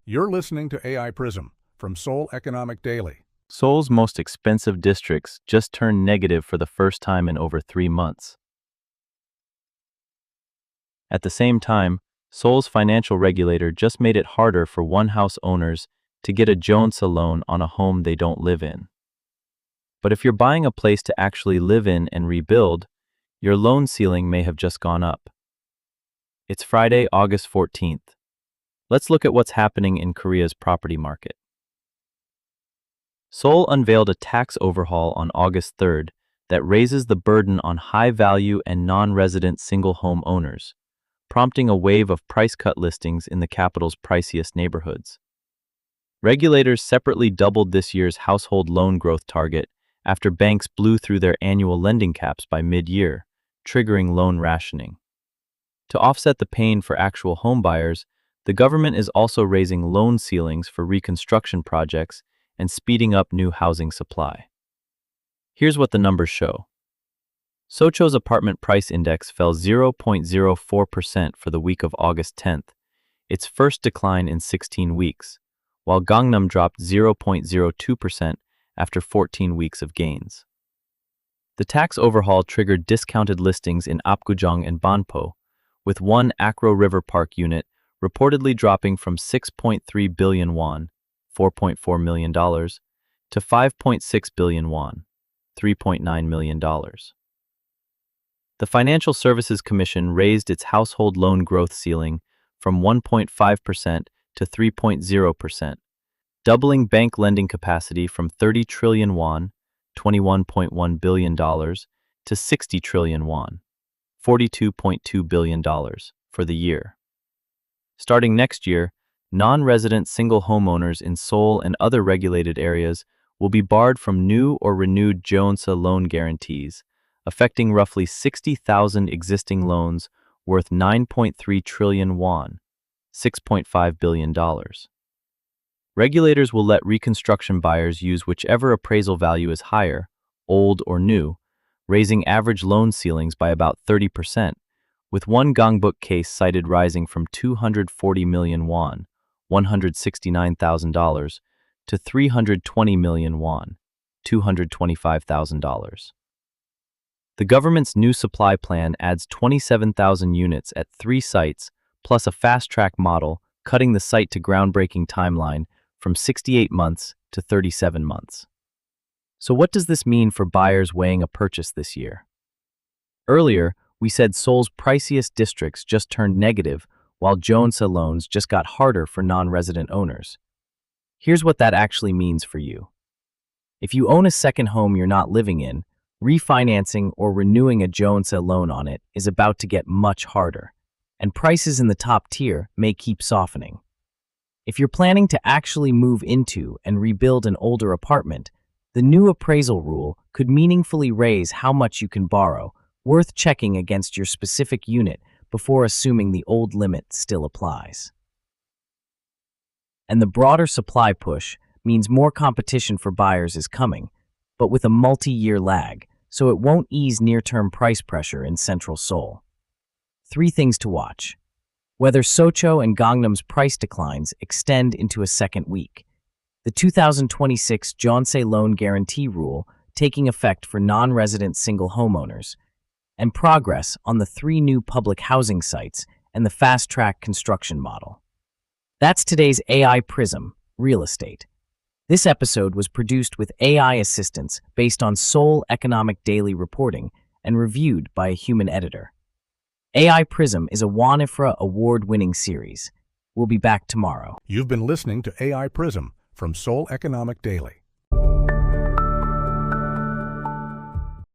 You're listening to AI PRISM from Seoul Economic Daily. Seoul's most expensive districts just turned negative for the first time in over 3 months. At the same time, Seoul's financial regulator just made it harder for one-house owners to get a Jeonse loan on a home they don't live in. But if you're buying a place to actually live in and rebuild, your loan ceiling may have just gone up. It's Friday, August 14th. Let's look at what's happening in Korea's property market. Seoul unveiled a tax overhaul on August 3rd that raises the burden on high-value and non-resident single-home owners, prompting a wave of price cut listings in the capital's priciest neighborhoods. Regulators separately doubled this year's household loan growth target after banks blew through their annual lending caps by mid-year, triggering loan rationing. To offset the pain for actual homebuyers, the government is also raising loan ceilings for reconstruction projects and speeding up new housing supply. Here's what the numbers show. Seocho's apartment price index fell 0.04% for the week of August 10th, its first decline in 16 weeks, while Gangnam dropped 0.02% after 14 weeks of gains. The tax overhaul triggered discounted listings in Apgujeong and Banpo, with one Akro River Park unit reportedly dropping from 6.3 billion won, $4.4 million, to 5.6 billion won, $3.9 million. The Financial Services Commission raised its household loan growth ceiling from 1.5% to 3.0%, doubling bank lending capacity from 30 trillion won, $21.1 billion, to 60 trillion won, $42.2 billion, for the year. Starting next year, non-resident single homeowners in Seoul and other regulated areas will be barred from new or renewed Jeonse loan guarantees, affecting roughly 60,000 existing loans worth 9.3 trillion won, $6.5 billion. Regulators will let reconstruction buyers use whichever appraisal value is higher, old or new, raising average loan ceilings by about 30%, with one Gangbuk case cited rising from 240 million won, $169,000, to 320 million won, $225,000. The government's new supply plan adds 27,000 units at 3 sites, plus a fast-track model, cutting the site-to-groundbreaking timeline from 68 months to 37 months. So what does this mean for buyers weighing a purchase this year? Earlier, we said Seoul's priciest districts just turned negative, while Jeonse loans just got harder for non-resident owners. Here's what that actually means for you. If you own a second home you're not living in, refinancing or renewing a Jeonse loan on it is about to get much harder, and prices in the top tier may keep softening. If you're planning to actually move into and rebuild an older apartment, the new appraisal rule could meaningfully raise how much you can borrow, worth checking against your specific unit before assuming the old limit still applies. And the broader supply push means more competition for buyers is coming, but with a multi-year lag, so it won't ease near-term price pressure in central Seoul. 3 things to watch. Whether Seocho and Gangnam's price declines extend into a second week. The 2026 Jeonse loan guarantee rule taking effect for non-resident single homeowners, and progress on the 3 new public housing sites and the fast-track construction model. That's today's AI PRISM, Real Estate. This episode was produced with AI assistance based on Seoul Economic Daily reporting and reviewed by a human editor. AI PRISM is a WAN-IFRA award-winning series. We'll be back tomorrow. You've been listening to AI PRISM from Seoul Economic Daily.